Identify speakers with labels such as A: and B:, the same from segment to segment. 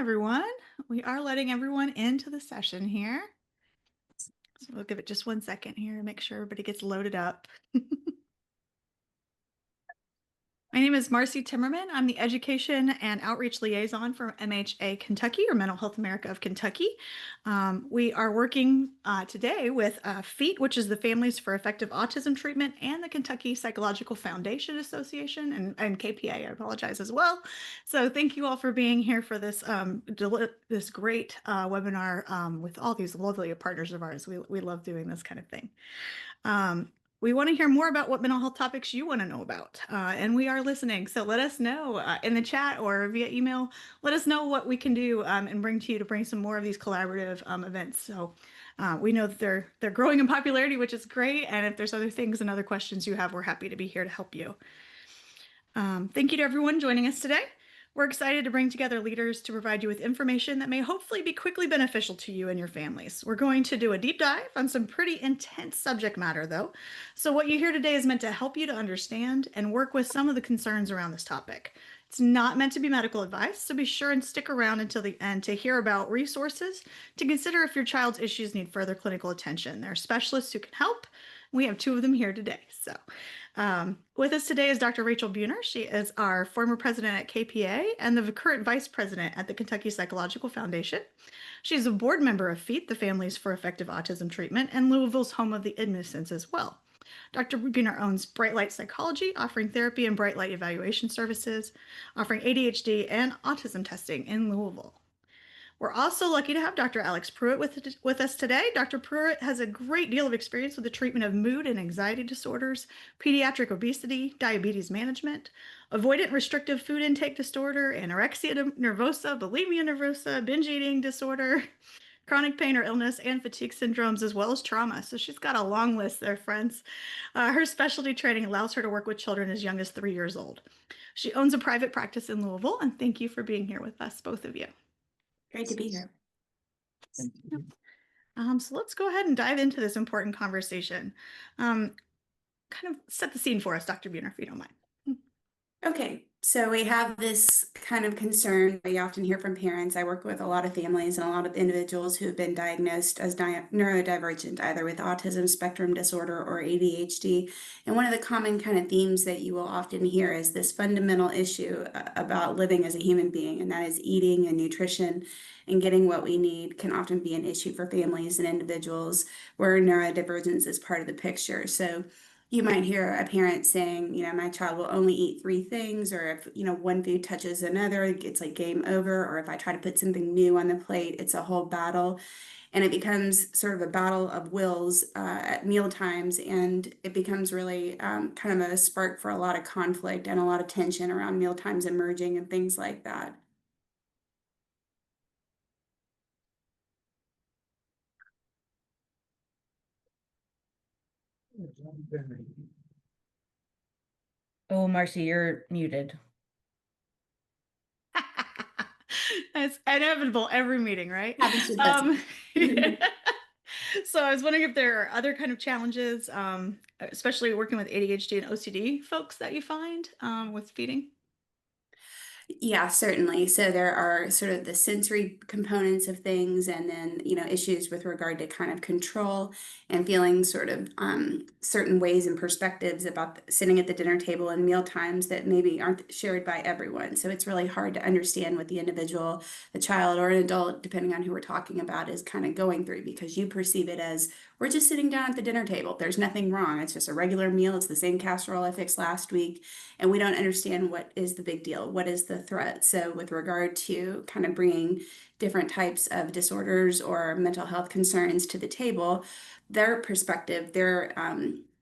A: everyone. We are letting everyone into the session here. So we'll give it just 1 second here to make sure everybody gets loaded up. My name is Marcy Timmerman. I'm the Education and Outreach Liaison for MHA Kentucky, or Mental Health America of Kentucky. We are working today with FEAT, which is the Families for Effective Autism Treatment, and the Kentucky Psychological Foundation Association, and KPA, I apologize as well. So thank you all for being here for this, this great webinar with all these lovely partners of ours. We love doing this kind of thing. We want to hear more about what mental health topics you want to know about, and we are listening. So let us know in the chat or via email. Let us know what we can do and bring to you to bring some more of these collaborative events. So we know that they're growing in popularity, which is great. And if there's other things and other questions you have, we're happy to be here to help you. Thank you to everyone joining us today. We're excited to bring together leaders to provide you with information that may hopefully be quickly beneficial to you and your families. We're going to do a deep dive on some pretty intense subject matter, though. So what you hear today is meant to help you to understand and work with some of the concerns around this topic. It's not meant to be medical advice, so be sure and stick around until the end to hear about resources to consider if your child's issues need further clinical attention. There are specialists who can help. We have 2 of them here today. So with us today is Dr. Rachel Buhner. She is our former president at KPA and the current vice president at the Kentucky Psychological Foundation. She's a board member of FEAT, the Families for Effective Autism Treatment, and Louisville's home of the Innocents as well. Dr. Buhner owns Bright Light Psychology, offering therapy and bright light evaluation services, offering ADHD and autism testing in Louisville. We're also lucky to have Dr. Alex Pruitt with us today. Dr. Pruitt has a great deal of experience with the treatment of mood and anxiety disorders, pediatric obesity, diabetes management, avoidant restrictive food intake disorder, anorexia nervosa, bulimia nervosa, binge eating disorder, chronic pain or illness, and fatigue syndromes, as well as trauma. So she's got a long list there, friends. Her specialty training allows her to work with children as young as 3 years old. She owns a private practice in Louisville, and thank you for being here with us, both of you.
B: Great to be here.
A: So let's go ahead and dive into this important conversation. Kind of set the scene for us, Dr. Buhner, if you don't mind.
B: Okay, so we have this kind of concern we often hear from parents. I work with a lot of families and a lot of individuals who have been diagnosed as neurodivergent, either with autism spectrum disorder or ADHD. And one of the common kind of themes that you will often hear is this fundamental issue about living as a human being, and that is eating and nutrition and getting what we need can often be an issue for families and individuals where neurodivergence is part of the picture. So you might hear a parent saying, my child will only eat 3 things, or if, one food touches another, it's like game over, or if I try to put something new on the plate, it's a whole battle. And it becomes sort of a battle of wills at meal times, and it becomes really kind of a spark for a lot of conflict and a lot of tension around meal times emerging and things like that.
C: Oh, Marcy, you're muted.
A: That's inevitable every meeting, right? So I was wondering if there are other kind of challenges, especially working with ADHD and OCD folks that you find with feeding.
B: Yeah, certainly. So there are sort of the sensory components of things, and then, issues with regard to kind of control and feeling sort of certain ways and perspectives about sitting at the dinner table and meal times that maybe aren't shared by everyone. So it's really hard to understand what the individual, the child or an adult, depending on who we're talking about, is kind of going through, because you perceive it as, we're just sitting down at the dinner table. There's nothing wrong. It's just a regular meal. It's the same casserole I fixed last week. And we don't understand what is the big deal. What is the threat? So with regard to kind of bringing different types of disorders or mental health concerns to the table, their perspective, their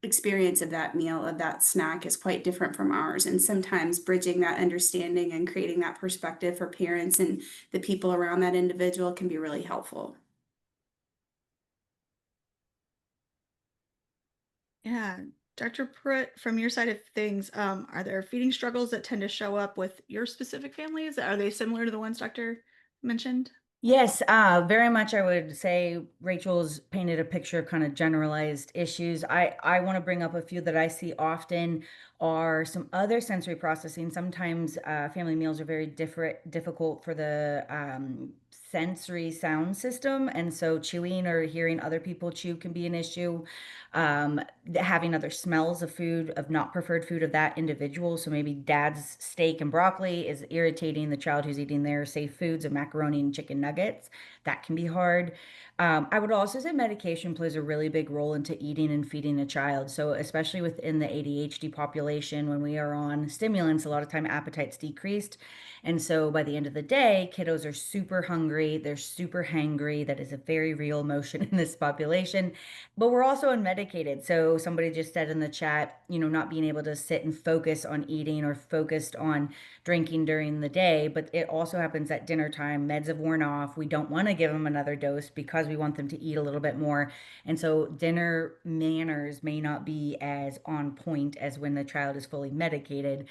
B: experience of that meal, of that snack, is quite different from ours. And sometimes bridging that understanding and creating that perspective for parents and the people around that individual can be really helpful.
A: Yeah. Dr. Pruitt, from your side of things, are there feeding struggles that tend to show up with your specific families? Are they similar to the ones Dr. mentioned?
C: Yes, very much. I would say Rachel's painted a picture of kind of generalized issues. I want to bring up a few that I see often are some other sensory processing. Sometimes family meals are very difficult for the sensory sound system, and so chewing or hearing other people chew can be an issue. Having other smells of food, of not preferred food of that individual. So maybe dad's steak and broccoli is irritating the child who's eating their safe foods of macaroni and chicken nuggets. That can be hard. I would also say medication plays a really big role into eating and feeding a child. So, especially within the ADHD population, when we are on stimulants, a lot of time appetite's decreased. And so, by the end of the day, kiddos are super hungry, they're super hangry. That is a very real emotion in this population. But we're also unmedicated. So, somebody just said in the chat, not being able to sit and focus on eating or focused on drinking during the day, but it also happens at dinner time. Meds have worn off. We don't want to give them another dose because we want them to eat a little bit more. And so dinner manners may not be as on point as when the child is fully medicated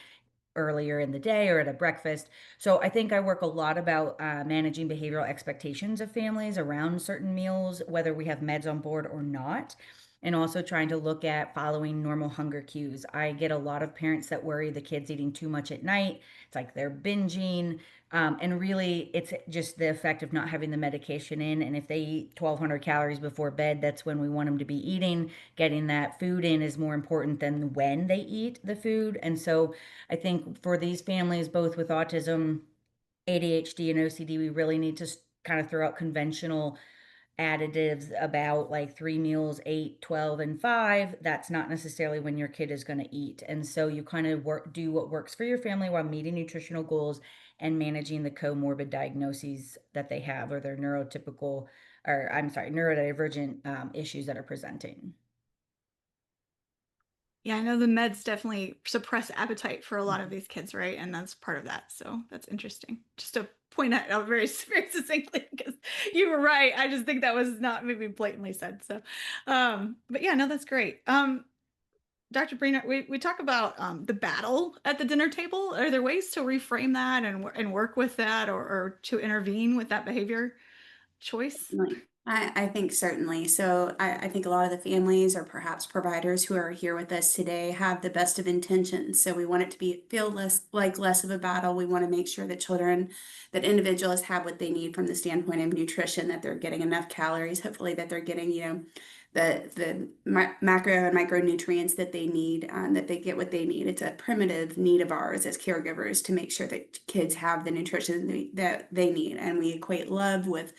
C: earlier in the day or at a breakfast. So I think I work a lot about managing behavioral expectations of families around certain meals, whether we have meds on board or not. And also trying to look at following normal hunger cues. I get a lot of parents that worry the kids eating too much at night. It's like they're binging. And really, it's just the effect of not having the medication in. And if they eat 1,200 calories before bed, that's when we want them to be eating. Getting that food in is more important than when they eat the food. And so I think for these families, both with autism, ADHD, and OCD, we really need to kind of throw out conventional additives about like 3 meals, 8, 12, and 5. That's not necessarily when your kid is going to eat. And so you kind of do what works for your family while meeting nutritional goals and managing the comorbid diagnoses that they have, or their neurotypical, or I'm sorry, neurodivergent issues that are presenting.
A: Yeah, I know the meds definitely suppress appetite for a lot of these kids, right? And that's part of that. So that's interesting. Just to point that out very, very succinctly, because you were right. I just think that was not maybe blatantly said. So, but yeah, no, that's great. Dr. Brina, we talk about the battle at the dinner table. Are there ways to reframe that and work with that, or to intervene with that behavior choice?
B: Certainly. I think certainly. So I think a lot of the families or perhaps providers who are here with us today have the best of intentions. So we want it to be feel less of a battle. We want to make sure that children, that individuals have what they need from the standpoint of nutrition, that they're getting enough calories, hopefully that they're getting, the macro and micronutrients that they need, that they get what they need. It's a primitive need of ours as caregivers to make sure that kids have the nutrition that they need. And we equate love with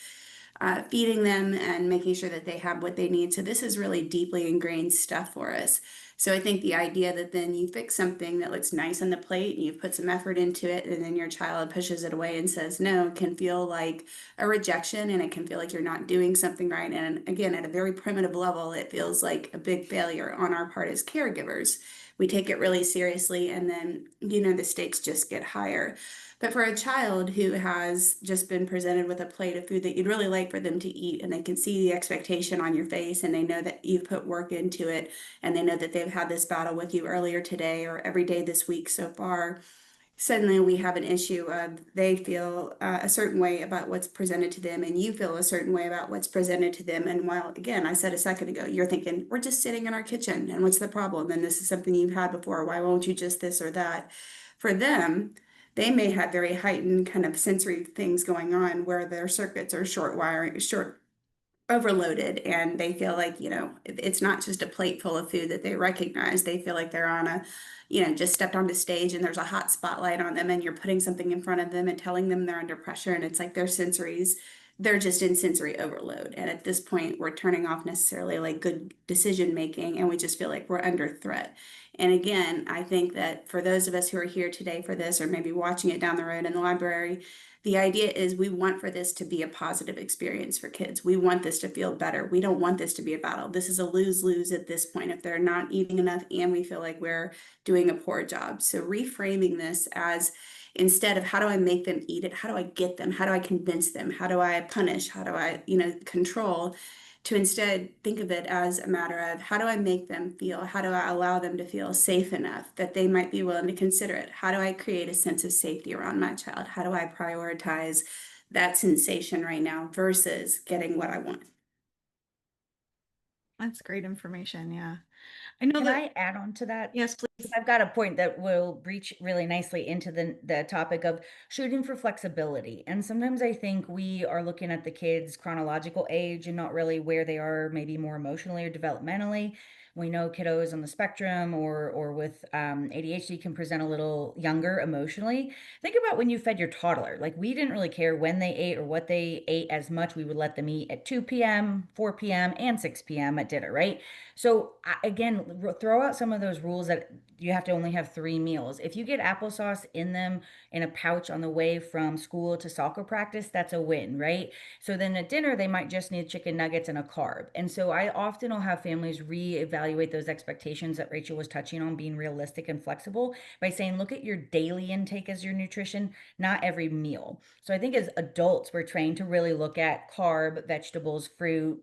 B: feeding them and making sure that they have what they need. So this is really deeply ingrained stuff for us. So I think the idea that then you fix something that looks nice on the plate and you've put some effort into it, and then your child pushes it away and says no, can feel like a rejection, and it can feel like you're not doing something right. And again, at a very primitive level, it feels like a big failure on our part as caregivers. We take it really seriously, and then, the stakes just get higher. But for a child who has just been presented with a plate of food that you'd really like for them to eat, and they can see the expectation on your face, and they know that you've put work into it, and they know that they've had this battle with you earlier today or every day this week so far, suddenly we have an issue of they feel a certain way about what's presented to them, and you feel a certain way about what's presented to them. And while, again, I said a second ago, you're thinking, we're just sitting in our kitchen, and what's the problem? And this is something you've had before. Why won't you just this or that? For them, they may have very heightened kind of sensory things going on where their circuits are short overloaded, and they feel like, it's not just a plate full of food that they recognize. They feel like they're on a, just stepped onto stage and there's a hot spotlight on them, and you're putting something in front of them and telling them they're under pressure, and it's like their sensories, they're just in sensory overload. And at this point, we're turning off necessarily like good decision making, and we just feel like we're under threat. And again, I think that for those of us who are here today for this, or maybe watching it down the road in the library, the idea is we want for this to be a positive experience for kids. We want this to feel better. We don't want this to be a battle. This is a lose-lose at this point if they're not eating enough and we feel like we're doing a poor job. So reframing this as, instead of how do I make them eat it, how do I get them? How do I convince them? How do I punish? How do I, control? To instead think of it as a matter of how do I make them feel? How do I allow them to feel safe enough that they might be willing to consider it? How do I create a sense of safety around my child? How do I prioritize that sensation right now versus getting what I want?
A: That's great information. Yeah. I know
C: Can
A: that,
C: I add on to that?
A: yes,
C: 'Cause
A: please.
C: I've got a point that will breach really nicely into the topic of shooting for flexibility. And sometimes I think we are looking at the kids' chronological age and not really where they are, maybe more emotionally or developmentally. We know kiddos on the spectrum or with ADHD can present a little younger emotionally. Think about when you fed your toddler. Like we didn't really care when they ate or what they ate as much. We would let them eat at 2 p.m., 4 p.m., and 6 p.m. at dinner, right? So again, throw out some of those rules that you have to only have 3 meals. If you get applesauce in them in a pouch on the way from school to soccer practice, that's a win, right? So then at dinner, they might just need chicken nuggets and a carb. And so I often will have families reevaluate those expectations that Rachel was touching on, being realistic and flexible by saying, look at your daily intake as your nutrition, not every meal. So I think as adults, we're trained to really look at carb, vegetables, fruit,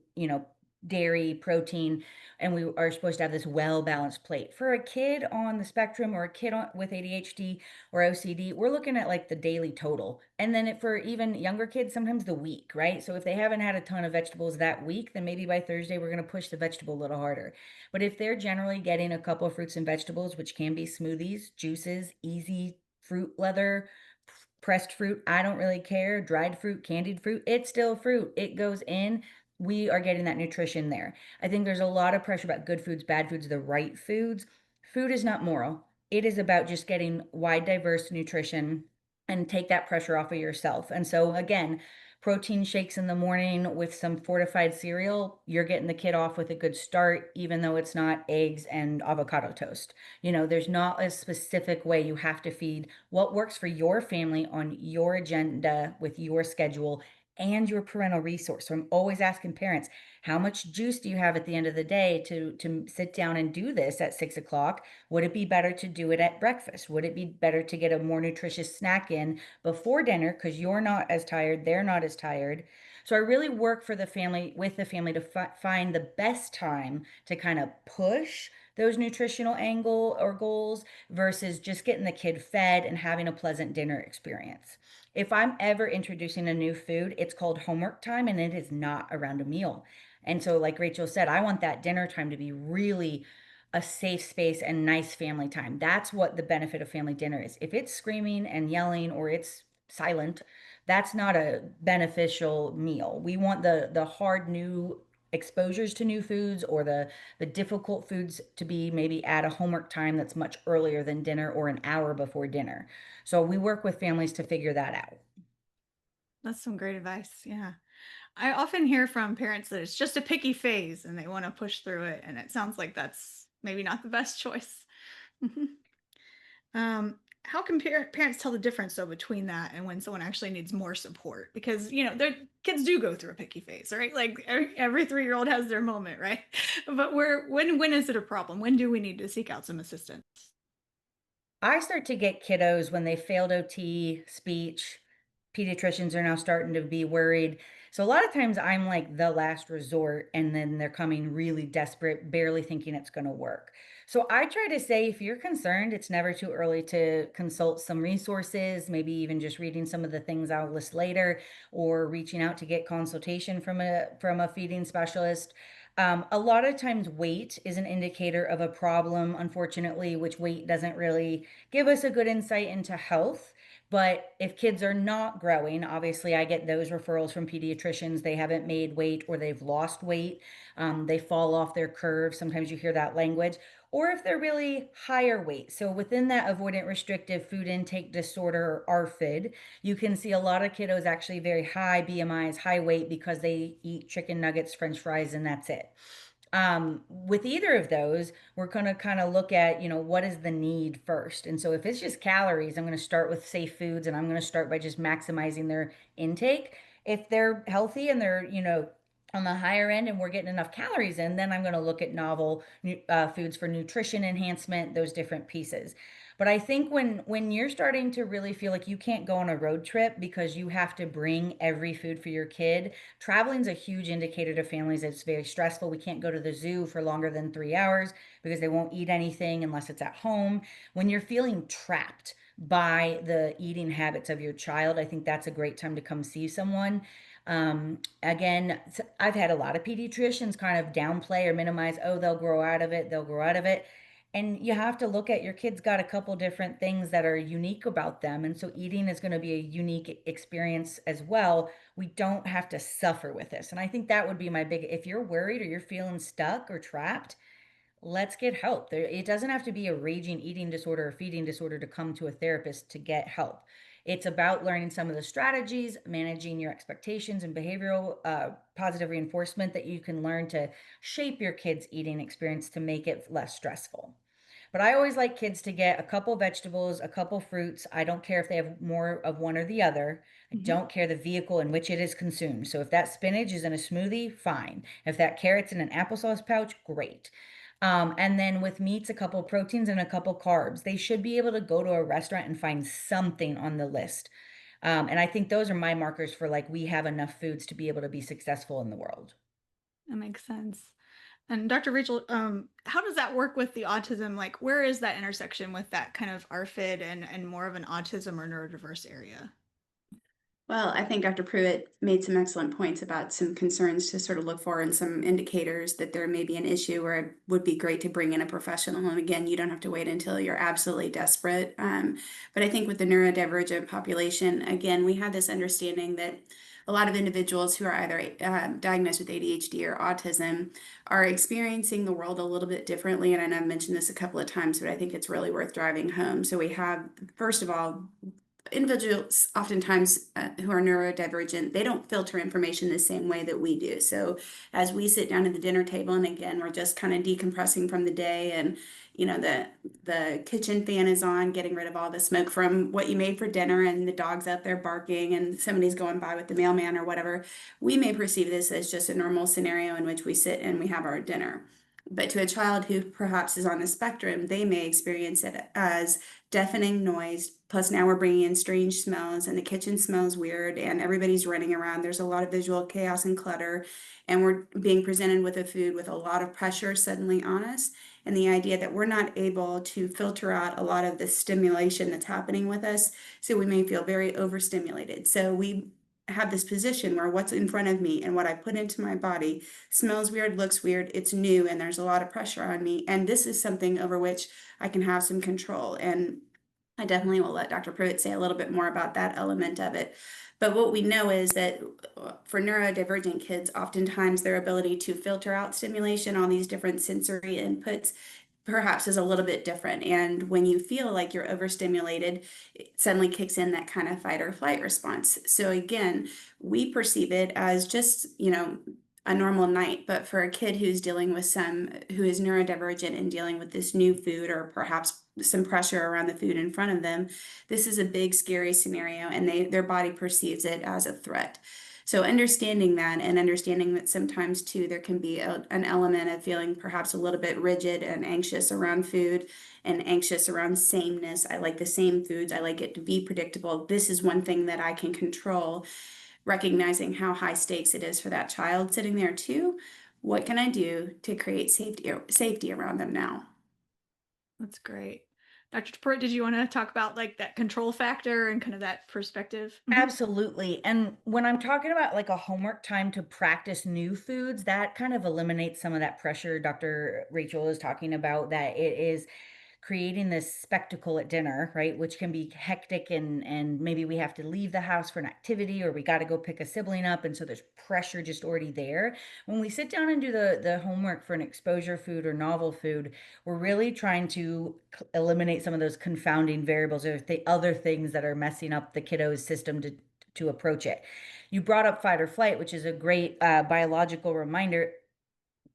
C: dairy, protein, and we are supposed to have this well-balanced plate. For a kid on the spectrum or a kid with ADHD or OCD, we're looking at like the daily total. And then for even younger kids, sometimes the week, right? So if they haven't had a ton of vegetables that week, then maybe by Thursday we're going to push the vegetable a little harder. But if they're generally getting a couple of fruits and vegetables, which can be smoothies, juices, easy fruit leather, pressed fruit, I don't really care. Dried fruit, candied fruit, it's still fruit. It goes in. We are getting that nutrition there. I think there's a lot of pressure about good foods, bad foods, the right foods. Food is not moral. It is about just getting wide, diverse nutrition and take that pressure off of yourself. And so, again, protein shakes in the morning with some fortified cereal, you're getting the kid off with a good start, even though it's not eggs and avocado toast. There's not a specific way you have to feed what works for your family on your agenda with your schedule and your parental resource. So I'm always asking parents, how much juice do you have at the end of the day to sit down and do this at 6 o'clock? Would it be better to do it at breakfast? Would it be better to get a more nutritious snack in before dinner because you're not as tired, they're not as tired? So I really work for the family with the family to find the best time to kind of push those nutritional angle or goals versus just getting the kid fed and having a pleasant dinner experience. If I'm ever introducing a new food, it's called homework time and it is not around a meal. And so, like Rachel said, I want that dinner time to be really a safe space and nice family time. That's what the benefit of family dinner is. If it's screaming and yelling or it's silent, that's not a beneficial meal. We want the hard new exposures to new foods or the difficult foods to be maybe at a homework time that's much earlier than dinner or an hour before dinner. So we work with families to figure that out.
A: That's some great advice. Yeah. I often hear from parents that it's just a picky phase and they want to push through it. And it sounds like that's maybe not the best choice. How can parents tell the difference though between that and when someone actually needs more support? Because their kids do go through a picky phase, right? Like every 3-year-old has their moment, right? But when is it a problem? When do we need to seek out some assistance?
C: I start to get kiddos when they failed OT, speech. Pediatricians are now starting to be worried. So a lot of times I'm like the last resort, and then they're coming really desperate, barely thinking it's going to work. So I try to say if you're concerned, it's never too early to consult some resources, maybe even just reading some of the things I'll list later, or reaching out to get consultation from a feeding specialist. A lot of times weight is an indicator of a problem, unfortunately, which weight doesn't really give us a good insight into health. But if kids are not growing, obviously I get those referrals from pediatricians. They haven't made weight or they've lost weight. They fall off their curve. Sometimes you hear that language. Or if they're really higher weight. So within that avoidant restrictive food intake disorder or ARFID, you can see a lot of kiddos actually very high BMIs, high weight because they eat chicken nuggets, French fries, and that's it. With either of those, we're going to kind of look at, what is the need first. And so if it's just calories, I'm going to start with safe foods and I'm going to start by just maximizing their intake. If they're healthy and they're, on the higher end and we're getting enough calories in, then I'm going to look at novel foods for nutrition enhancement, those different pieces. But I think when you're starting to really feel like you can't go on a road trip because you have to bring every food for your kid, traveling's a huge indicator to families. It's very stressful. We can't go to the zoo for longer than 3 hours because they won't eat anything unless it's at home. When you're feeling trapped, by the eating habits of your child, I think that's a great time to come see someone. Again, I've had a lot of pediatricians kind of downplay or minimize, oh, they'll grow out of it, they'll grow out of it. And you have to look at your kid's got a couple different things that are unique about them. And so eating is going to be a unique experience as well. We don't have to suffer with this. And I think that would be my big, if you're worried or you're feeling stuck or trapped, let's get help. There, it doesn't have to be a raging eating disorder or feeding disorder to come to a therapist to get help. It's about learning some of the strategies, managing your expectations, and behavioral positive reinforcement that you can learn to shape your kids' eating experience to make it less stressful. But I always like kids to get a couple vegetables, a couple fruits. I don't care if they have more of one or the other. I
A: Mhm.
C: don't care the vehicle in which it is consumed. So if that spinach is in a smoothie, fine. If that carrot's in an applesauce pouch, great. And then with meats, a couple proteins and a couple carbs. They should be able to go to a restaurant and find something on the list. And I think those are my markers for like we have enough foods to be able to be successful in the world.
A: That makes sense. And Dr. Rachel, how does that work with the autism? Like, where is that intersection with that kind of RFID and more of an autism or neurodiverse area?
B: Well, I think Dr. Pruitt made some excellent points about some concerns to sort of look for and some indicators that there may be an issue where it would be great to bring in a professional. And again, you don't have to wait until you're absolutely desperate. But I think with the neurodivergent population, again, we have this understanding that a lot of individuals who are either diagnosed with ADHD or autism are experiencing the world a little bit differently. And I know I've mentioned this a couple of times, but I think it's really worth driving home. So we have, first of all, individuals oftentimes who are neurodivergent, they don't filter information the same way that we do. So as we sit down at the dinner table, and again, we're just kind of decompressing from the day, and the kitchen fan is on, getting rid of all the smoke from what you made for dinner, and the dog's out there barking, and somebody's going by with the mailman or whatever. We may perceive this as just a normal scenario in which we sit and we have our dinner. But to a child who perhaps is on the spectrum, they may experience it as deafening noise. Plus, now we're bringing in strange smells, and the kitchen smells weird, and everybody's running around. There's a lot of visual chaos and clutter, and we're being presented with a food with a lot of pressure suddenly on us. And the idea that we're not able to filter out a lot of the stimulation that's happening with us, so we may feel very overstimulated. So we have this position where what's in front of me and what I put into my body smells weird, looks weird, it's new, and there's a lot of pressure on me. And this is something over which I can have some control. And I definitely will let Dr. Pruitt say a little bit more about that element of it. But what we know is that for neurodivergent kids, oftentimes their ability to filter out stimulation, all these different sensory inputs, perhaps is a little bit different. And when you feel like you're overstimulated, it suddenly kicks in that kind of fight or flight response. So again, we perceive it as just, a normal night, but for a kid who's dealing with who is neurodivergent and dealing with this new food or perhaps some pressure around the food in front of them, this is a big scary scenario, and their body perceives it as a threat. So understanding that, and understanding that sometimes too there can be an element of feeling perhaps a little bit rigid and anxious around food and anxious around sameness. I like the same foods. I like it to be predictable. This is one thing that I can control, recognizing how high stakes it is for that child sitting there too. What can I do to create safety around them now?
A: That's great. Dr. Pruitt, did you want to talk about like that control factor and kind of that perspective? Mhm.
C: Absolutely. And when I'm talking about like a homework time to practice new foods, that kind of eliminates some of that pressure Dr. Rachel is talking about, that it is creating this spectacle at dinner, right? Which can be hectic, and maybe we have to leave the house for an activity, or we got to go pick a sibling up, and so there's pressure just already there. When we sit down and do the homework for an exposure food or novel food, we're really trying to eliminate some of those confounding variables or the other things that are messing up the kiddo's system to approach it. You brought up fight or flight, which is a great biological reminder.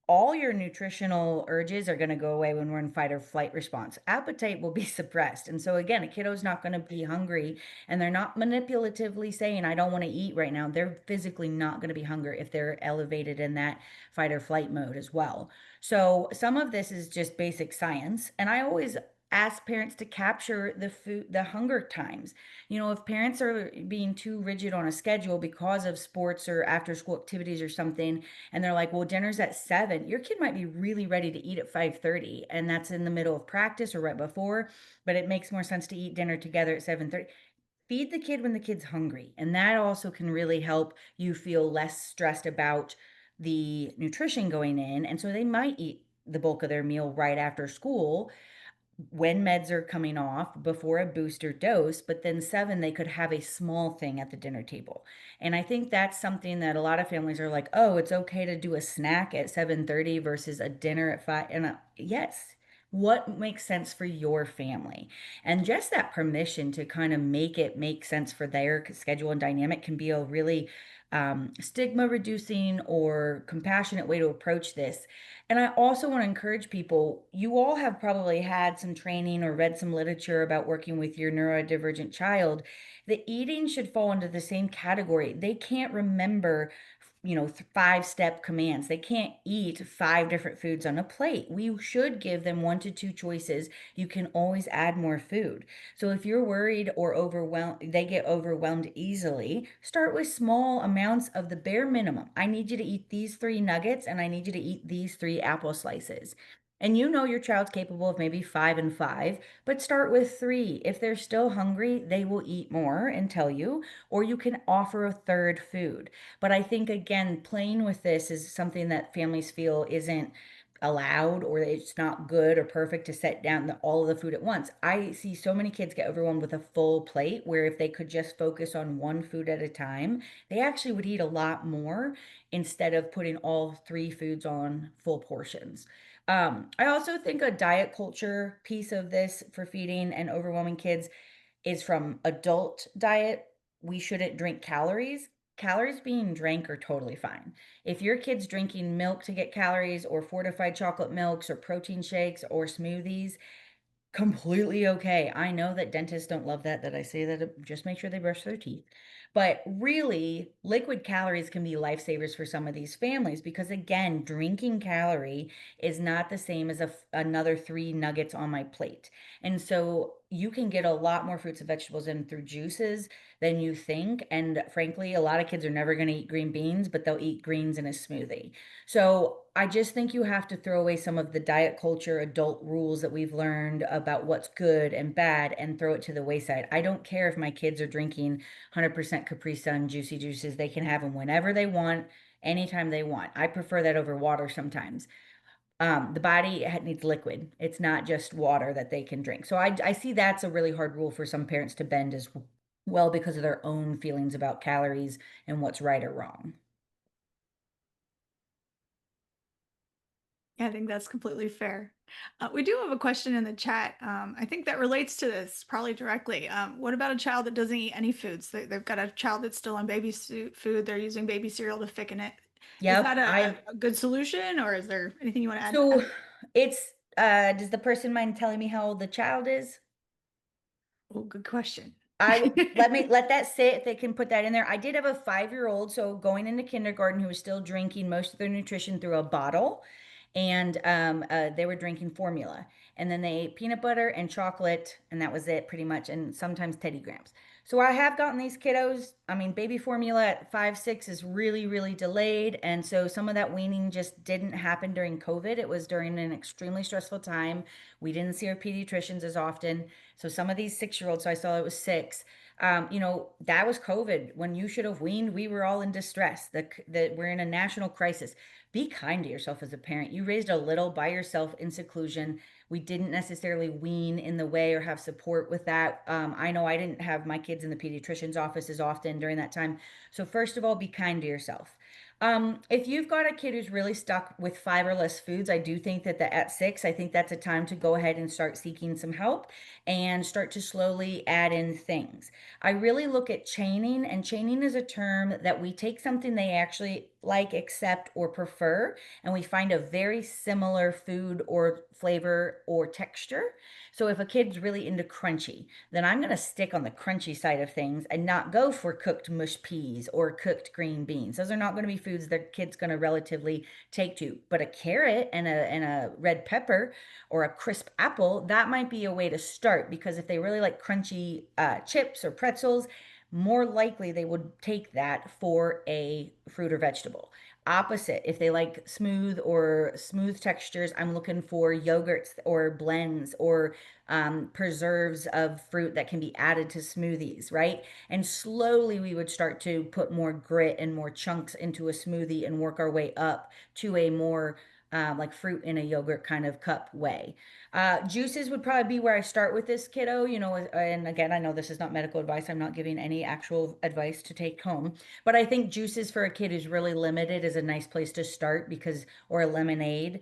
C: All your nutritional urges are going to go away when we're in fight or flight response. Appetite will be suppressed. And so, again, a kiddo's not going to be hungry, and they're not manipulatively saying, I don't want to eat right now. They're physically not going to be hungry if they're elevated in that fight or flight mode as well. So, some of this is just basic science. And I always ask parents to capture the hunger times. If parents are being too rigid on a schedule because of sports or after school activities or something, and they're like, well, dinner's at 7, your kid might be really ready to eat at 5:30, and that's in the middle of practice or right before, but it makes more sense to eat dinner together at 7:30. Feed the kid when the kid's hungry, and that also can really help you feel less stressed about the nutrition going in, and so they might eat the bulk of their meal right after school when meds are coming off before a booster dose, but then 7, they could have a small thing at the dinner table. And I think that's something that a lot of families are like, oh, it's okay to do a snack at 7:30 versus a dinner at 5. And yes, what makes sense for your family? And just that permission to kind of make it make sense for their schedule and dynamic can be a really stigma reducing or compassionate way to approach this. And I also want to encourage people, you all have probably had some training or read some literature about working with your neurodivergent child. The eating should fall into the same category. They can't remember, 5-step commands. They can't eat 5 different foods on a plate. We should give them 1 to 2 choices. You can always add more food. So if you're worried or overwhelmed, they get overwhelmed easily, start with small amounts of the bare minimum. I need you to eat these 3 nuggets and I need you to eat these 3 apple slices. And your child's capable of maybe 5 and 5, but start with 3. If they're still hungry, they will eat more and tell you, or you can offer a third food. But I think, again, playing with this is something that families feel isn't allowed, or it's not good or perfect to set down all of the food at once. I see so many kids get overwhelmed with a full plate where if they could just focus on 1 food at a time, they actually would eat a lot more instead of putting all 3 foods on full portions. I also think a diet culture piece of this for feeding and overwhelming kids is from adult diet. We shouldn't drink calories. Calories being drank are totally fine. If your kid's drinking milk to get calories or fortified chocolate milks or protein shakes or smoothies, completely okay. I know that dentists don't love that I say that, just make sure they brush their teeth. But really, liquid calories can be lifesavers for some of these families because, again, drinking calorie is not the same as another 3 nuggets on my plate. And so you can get a lot more fruits and vegetables in through juices than you think. And frankly, a lot of kids are never going to eat green beans, but they'll eat greens in a smoothie. So I just think you have to throw away some of the diet culture adult rules that we've learned about what's good and bad and throw it to the wayside. I don't care if my kids are drinking 100% Capri Sun juicy juices. They can have them whenever they want, anytime they want. I prefer that over water sometimes. The body needs liquid. It's not just water that they can drink. So I see that's a really hard rule for some parents to bend as well because of their own feelings about calories and what's right or wrong.
A: Yeah, I think that's completely fair. We do have a question in the chat. I think that relates to this probably directly. What about a child that doesn't eat any foods? They've got a child that's still on baby food. They're using baby cereal to thicken it. Is that
C: Yep,
A: a good solution, or is there anything you want to add to
C: so
A: that?
C: it's does the person mind telling me how old the child is?
A: Oh, good question.
C: Let that sit if they can put that in there. I did have a 5-year-old, so going into kindergarten, who was still drinking most of their nutrition through a bottle, and they were drinking formula, and then they ate peanut butter and chocolate, and that was it pretty much, and sometimes Teddy Grahams. So I have gotten these kiddos. I mean, baby formula at 5, 6 is really, really delayed, and so some of that weaning just didn't happen during COVID. It was during an extremely stressful time. We didn't see our pediatricians as often. So some of these 6-year-olds, so I saw it was 6. That was COVID. When you should have weaned, we were all in distress. That we're in a national crisis. Be kind to yourself as a parent. You raised a little by yourself in seclusion. We didn't necessarily wean in the way or have support with that. I know I didn't have my kids in the pediatrician's office as often during that time. So first of all, be kind to yourself. If you've got a kid who's really stuck with fiberless foods, I do think that at 6, I think that's a time to go ahead and start seeking some help and start to slowly add in things. I really look at chaining, and chaining is a term that we take something they actually like, accept, or prefer, and we find a very similar food or flavor or texture. So if a kid's really into crunchy, then I'm going to stick on the crunchy side of things and not go for cooked mush peas or cooked green beans. Those are not going to be foods that kid's going to relatively take to. But a carrot and a red pepper or a crisp apple, that might be a way to start, because if they really like crunchy chips or pretzels, more likely they would take that for a fruit or vegetable. Opposite, if they like smooth textures, I'm looking for yogurts or blends or preserves of fruit that can be added to smoothies, right? And slowly we would start to put more grit and more chunks into a smoothie and work our way up to a more like fruit in a yogurt kind of cup way. Juices would probably be where I start with this kiddo, you know, and again, I know this is not medical advice. I'm not giving any actual advice to take home, but I think juices for a kid who's really limited is a nice place to start, because, or a lemonade,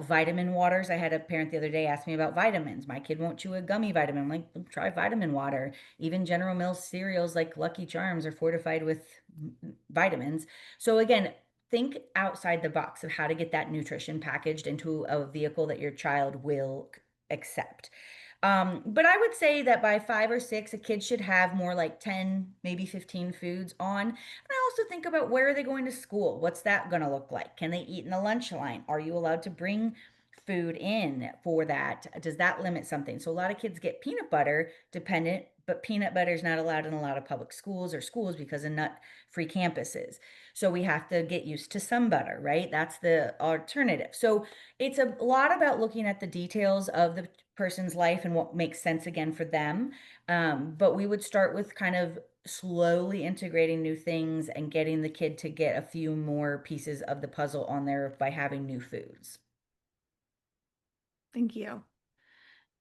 C: vitamin waters. I had a parent the other day ask me about vitamins. My kid won't chew a gummy vitamin. I'm like, try vitamin water. Even General Mills cereals like Lucky Charms are fortified with vitamins. So again, think outside the box of how to get that nutrition packaged into a vehicle that your child will accept. But I would say that by 5 or 6, a kid should have more like 10, maybe 15 foods on. And I also think about, where are they going to school? What's that going to look like? Can they eat in the lunch line? Are you allowed to bring food in for that? Does that limit something? So a lot of kids get peanut butter dependent, but peanut butter is not allowed in a lot of public schools or schools because of nut-free campuses. So we have to get used to some butter, right? That's the alternative. So it's a lot about looking at the details of the person's life and what makes sense again for them. But we would start with kind of slowly integrating new things and getting the kid to get a few more pieces of the puzzle on there by having new foods.
A: Thank you.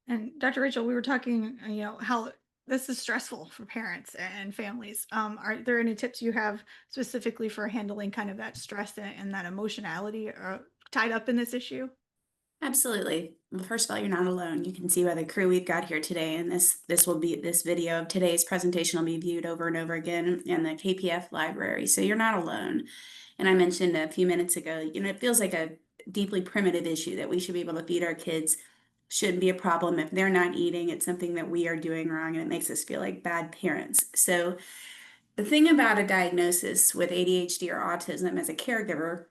A: And Dr. Rachel, we were talking, how this is stressful for parents and families. Are there any tips you have specifically for handling kind of that stress and that emotionality tied up in this issue?
B: Absolutely. Well, first of all, you're not alone. You can see by the crew we've got here today, and this video of today's presentation will be viewed over and over again in the KPF library. So you're not alone. And I mentioned a few minutes ago, it feels like a deeply primitive issue that we should be able to feed our kids. Shouldn't be a problem if they're not eating. It's something that we are doing wrong, and it makes us feel like bad parents. So the thing about a diagnosis with ADHD or autism as a caregiver,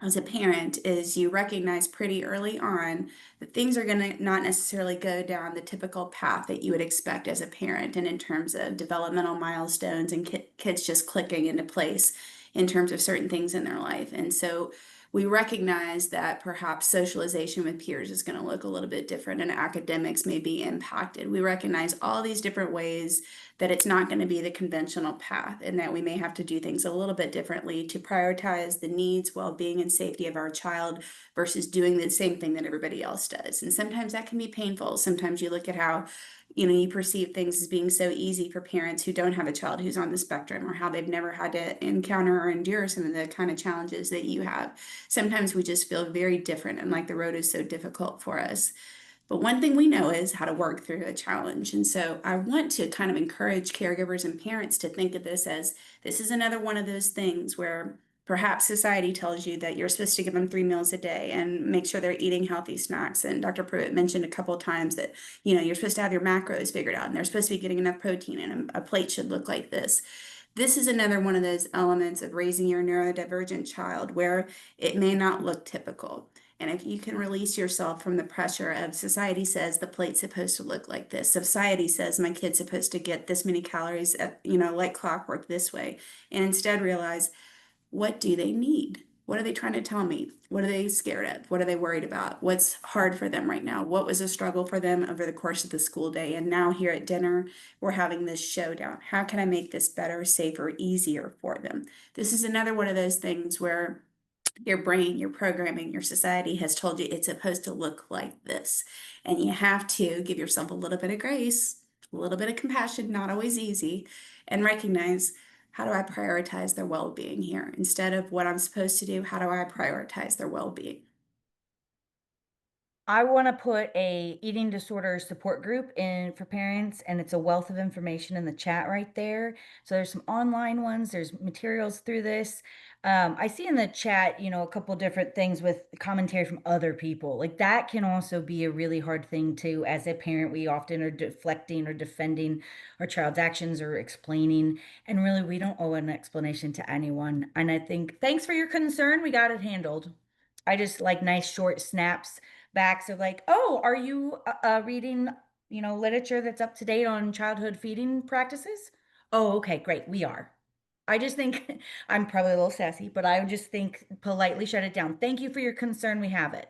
B: as a parent, is you recognize pretty early on that things are going to not necessarily go down the typical path that you would expect as a parent, and in terms of developmental milestones and kids just clicking into place in terms of certain things in their life. And so we recognize that perhaps socialization with peers is going to look a little bit different and academics may be impacted. We recognize all these different ways that it's not going to be the conventional path, and that we may have to do things a little bit differently to prioritize the needs, well-being, and safety of our child versus doing the same thing that everybody else does. And sometimes that can be painful. Sometimes you look at how you perceive things as being so easy for parents who don't have a child who's on the spectrum, or how they've never had to encounter or endure some of the kind of challenges that you have. Sometimes we just feel very different and like the road is so difficult for us. But one thing we know is how to work through a challenge. And so I want to kind of encourage caregivers and parents to think of this as, this is another one of those things where perhaps society tells you that you're supposed to give them 3 meals a day and make sure they're eating healthy snacks. And Dr. Pruitt mentioned a couple of times that, you're supposed to have your macros figured out and they're supposed to be getting enough protein, and a plate should look like this. This is another one of those elements of raising your neurodivergent child where it may not look typical. And if you can release yourself from the pressure of, society says the plate's supposed to look like this, society says my kid's supposed to get this many calories like clockwork this way, and instead realize, what do they need? What are they trying to tell me? What are they scared of? What are they worried about? What's hard for them right now? What was a struggle for them over the course of the school day? And now here at dinner, we're having this showdown. How can I make this better, safer, easier for them? This is another one of those things where your brain, your programming, your society has told you it's supposed to look like this. And you have to give yourself a little bit of grace, a little bit of compassion, not always easy, and recognize, how do I prioritize their well-being here? Instead of what I'm supposed to do, how do I prioritize their well-being?
C: I wanna put a eating disorder support group in for parents, and it's a wealth of information in the chat right there. So there's some online ones, there's materials through this. I see in the chat, a couple different things with commentary from other people. Like, that can also be a really hard thing too. As a parent, we often are deflecting or defending our child's actions or explaining, and really, we don't owe an explanation to anyone. And I think, thanks for your concern, we got it handled. I just like nice short snaps backs of like, "Oh, are you, reading, literature that's up to date on childhood feeding practices? Oh, okay, great, we are." I just think I'm probably a little sassy, but I would just think politely shut it down. "Thank you for your concern, we have it."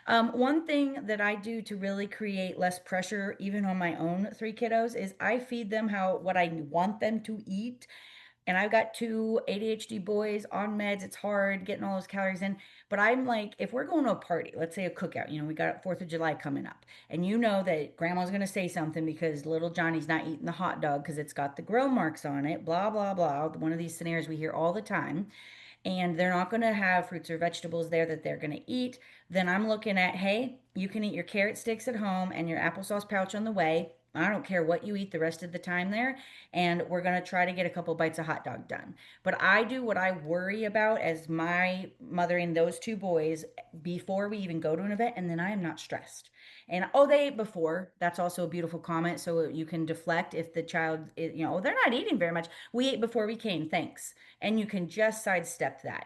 C: One thing that I do to really create less pressure, even on my own 3 kiddos, is I feed them what I want them to eat, and I've got 2 ADHD boys on meds. It's hard getting all those calories in. But I'm like, if we're going to a party, let's say a cookout, we got 4th of July coming up, and you know that grandma's going to say something because little Johnny's not eating the hot dog because it's got the grill marks on it, blah, blah, blah. One of these scenarios we hear all the time, and they're not going to have fruits or vegetables there that they're going to eat, then I'm looking at, hey, you can eat your carrot sticks at home and your applesauce pouch on the way. I don't care what you eat the rest of the time there. And we're going to try to get a couple bites of hot dog done. But I do what I worry about as my mothering those 2 boys before we even go to an event. And then I am not stressed. And oh, they ate before. That's also a beautiful comment. So you can deflect if the child, oh, they're not eating very much. We ate before we came. Thanks, and you can just sidestep that.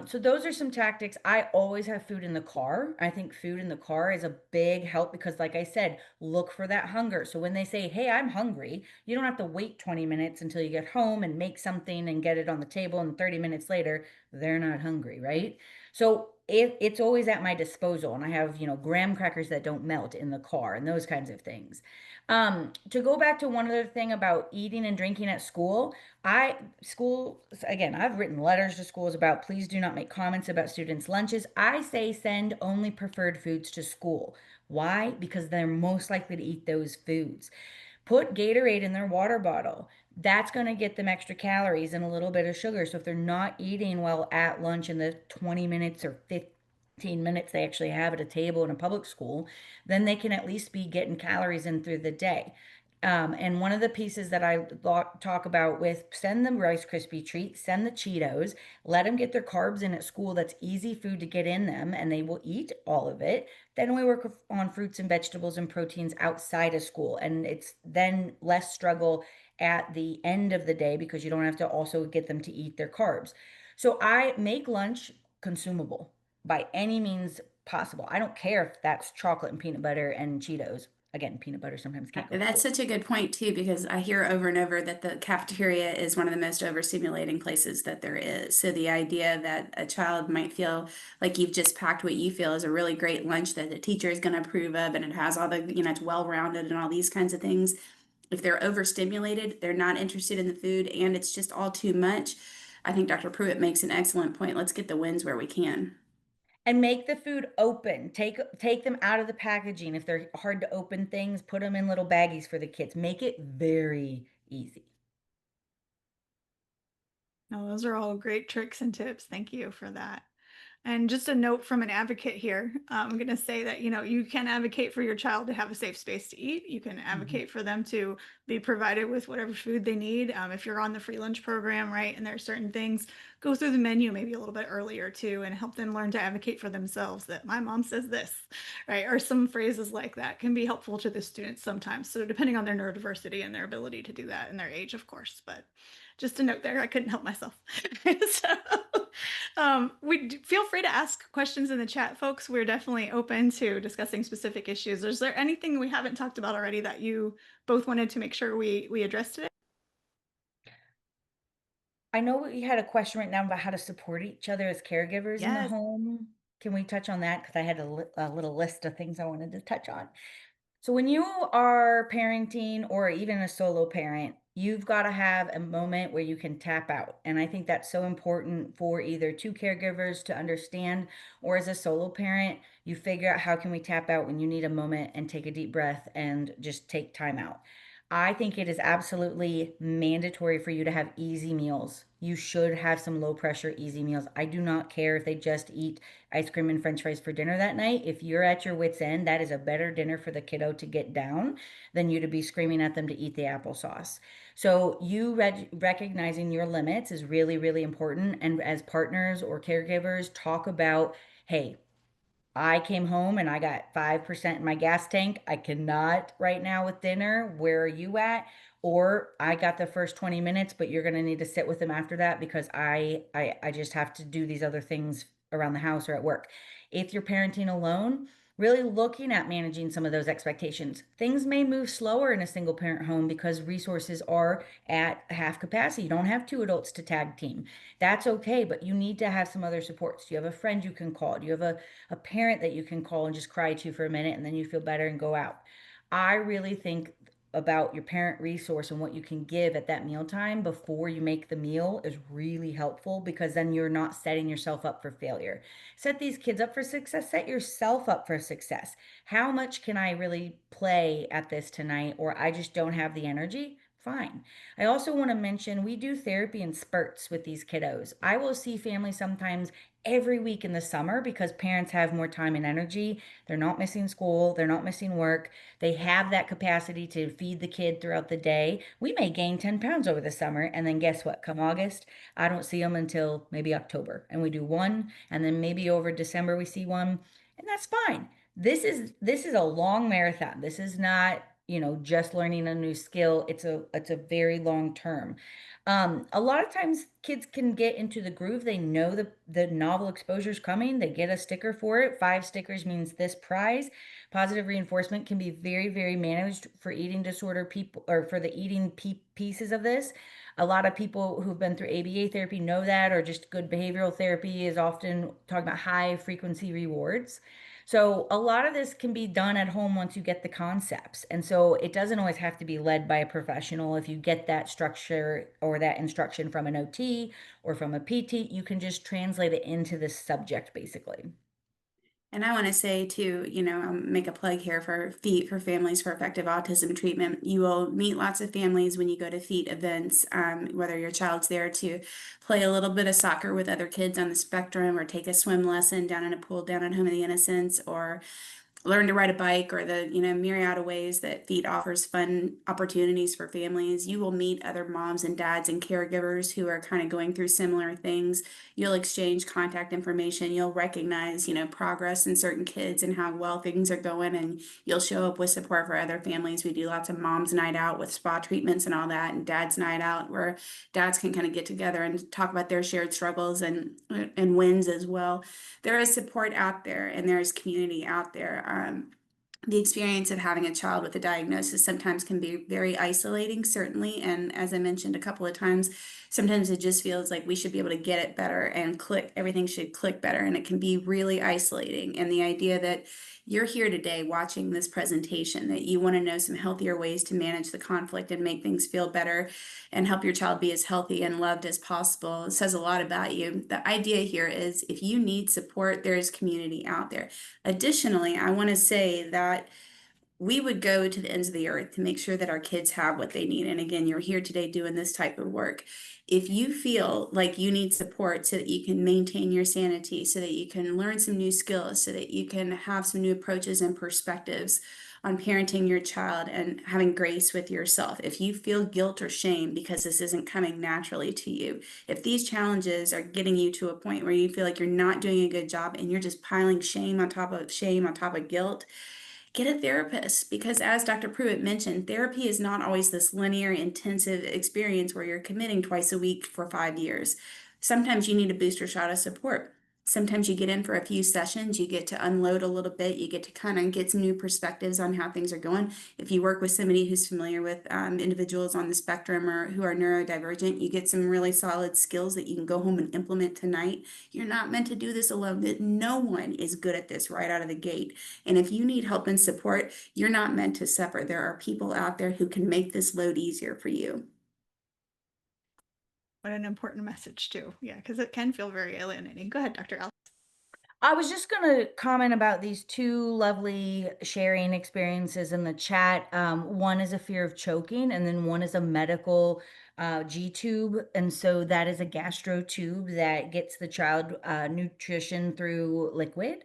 C: So those are some tactics. I always have food in the car. I think food in the car is a big help because, like I said, look for that hunger. So when they say, "Hey, I'm hungry," you don't have to wait 20 minutes until you get home and make something and get it on the table, and 30 minutes later, they're not hungry, right? So it's always at my disposal, and I have, graham crackers that don't melt in the car and those kinds of things. To go back to one other thing about eating and drinking at school, again, I've written letters to schools about please do not make comments about students' lunches. I say send only preferred foods to school. Why? Because they're most likely to eat those foods. Put Gatorade in their water bottle. That's going to get them extra calories and a little bit of sugar. So if they're not eating well at lunch in the 20 minutes or 15 minutes they actually have at a table in a public school, then they can at least be getting calories in through the day. And one of the pieces that I talk about with send them Rice Krispie treats, send the Cheetos, let them get their carbs in at school. That's easy food to get in them, and they will eat all of it. Then we work on fruits and vegetables and proteins outside of school, and it's then less struggle at the end of the day because you don't have to also get them to eat their carbs. So I make lunch consumable by any means possible. I don't care if that's chocolate and peanut butter and Cheetos. Again, peanut butter sometimes can't go to
B: That's
C: school.
B: such a good point too, because I hear over and over that the cafeteria is one of the most overstimulating places that there is. So the idea that a child might feel like you've just packed what you feel is a really great lunch that the teacher is going to approve of, and it has all the, it's well-rounded and all these kinds of things. If they're overstimulated, they're not interested in the food, and it's just all too much. I think Dr. Pruitt makes an excellent point. Let's get the wins where we can.
C: And make the food open. Take them out of the packaging. If they're hard to open things, put them in little baggies for the kids. Make it very easy.
A: No, those are all great tricks and tips. Thank you for that. And just a note from an advocate here, I'm going to say that, you can advocate for your child to have a safe space to eat. You can
C: Mhm.
A: advocate for them to be provided with whatever food they need. If you're on the free lunch program, right, and there are certain things, go through the menu maybe a little bit earlier too, and help them learn to advocate for themselves that my mom says this, right? Or some phrases like that can be helpful to the students sometimes. So depending on their neurodiversity and their ability to do that and their age, of course, but just a note there, I couldn't help myself. So, feel free to ask questions in the chat, folks. We're definitely open to discussing specific issues. Is there anything we haven't talked about already that you both wanted to make sure we addressed today?
C: I know we had a question right now about how to support each other as caregivers in the
A: Yes.
C: home. Can we touch on that? Because I had a little list of things I wanted to touch on. So when you are parenting or even a solo parent, you've got to have a moment where you can tap out. And I think that's so important for either 2 caregivers to understand, or as a solo parent, you figure out how can we tap out when you need a moment and take a deep breath and just take time out. I think it is absolutely mandatory for you to have easy meals. You should have some low pressure, easy meals. I do not care if they just eat ice cream and french fries for dinner that night. If you're at your wits' end, that is a better dinner for the kiddo to get down than you to be screaming at them to eat the applesauce. So, recognizing your limits is really, really important. And as partners or caregivers, talk about, hey, I came home and I got 5% in my gas tank. I cannot right now with dinner. Where are you at? Or I got the first 20 minutes, but you're going to need to sit with them after that because I just have to do these other things around the house or at work. If you're parenting alone, really looking at managing some of those expectations. Things may move slower in a single parent home because resources are at half capacity. You don't have two adults to tag team. That's okay, but you need to have some other supports. Do you have a friend you can call? Do you have a parent that you can call and just cry to for a minute and then you feel better and go out? I really think about your parent resource and what you can give at that mealtime before you make the meal is really helpful because then you're not setting yourself up for failure. Set these kids up for success, set yourself up for success. How much can I really play at this tonight, or I just don't have the energy? Fine. I also want to mention we do therapy in spurts with these kiddos. I will see families sometimes every week in the summer because parents have more time and energy. They're not missing school, they're not missing work. They have that capacity to feed the kid throughout the day. We may gain 10 pounds over the summer, and then guess what? Come August, I don't see them until maybe October. And we do one, and then maybe over December we see one, and that's fine. This is a long marathon. This is not, just learning a new skill. It's a very long term. A lot of times kids can get into the groove. They know the novel exposure is coming. They get a sticker for it. 5 stickers means this prize. Positive reinforcement can be very, very managed for eating disorder people or for the eating pieces of this. A lot of people who've been through ABA therapy know that, or just good behavioral therapy is often talking about high frequency rewards. So a lot of this can be done at home once you get the concepts. And so it doesn't always have to be led by a professional. If you get that structure or that instruction from an OT or from a PT, you can just translate it into this subject basically.
B: And I want to say too, make a plug here for FEET for Families for Effective Autism Treatment. You will meet lots of families when you go to FEET events, whether your child's there to play a little bit of soccer with other kids on the spectrum, or take a swim lesson down in a pool down at Home of the Innocents, or learn to ride a bike, or the myriad of ways that feed offers fun opportunities for families. You will meet other moms and dads and caregivers who are kind of going through similar things. You'll exchange contact information. You'll recognize progress in certain kids and how well things are going, and you'll show up with support for other families. We do lots of moms night out with spa treatments and all that, and dads night out where dads can kind of get together and talk about their shared struggles and wins as well. There is support out there and there is community out there. The experience of having a child with a diagnosis sometimes can be very isolating, certainly. And as I mentioned a couple of times, sometimes it just feels like we should be able to get it better and click, everything should click better. And it can be really isolating. And the idea that you're here today watching this presentation, that you want to know some healthier ways to manage the conflict and make things feel better and help your child be as healthy and loved as possible, it says a lot about you. The idea here is if you need support, there is community out there. Additionally, I want to say that we would go to the ends of the earth to make sure that our kids have what they need. And again, you're here today doing this type of work. If you feel like you need support so that you can maintain your sanity, so that you can learn some new skills, so that you can have some new approaches and perspectives on parenting your child and having grace with yourself, if you feel guilt or shame because this isn't coming naturally to you, if these challenges are getting you to a point where you feel like you're not doing a good job and you're just piling shame on top of guilt, get a therapist, because as Dr. Pruitt mentioned, therapy is not always this linear, intensive experience where you're committing twice a week for 5 years. Sometimes you need a booster shot of support. Sometimes you get in for a few sessions, you get to unload a little bit, you get to kind of get some new perspectives on how things are going. If you work with somebody who's familiar with individuals on the spectrum or who are neurodivergent, you get some really solid skills that you can go home and implement tonight. You're not meant to do this alone. That no one is good at this right out of the gate. And if you need help and support, you're not meant to suffer. There are people out there who can make this load easier for you.
A: What an important message too. Yeah, because it can feel very alienating. Go ahead, Dr. Al.
C: I was just going to comment about these two lovely sharing experiences in the chat. One is a fear of choking, and then one is a medical G tube. And so that is a gastro tube that gets the child nutrition through liquid.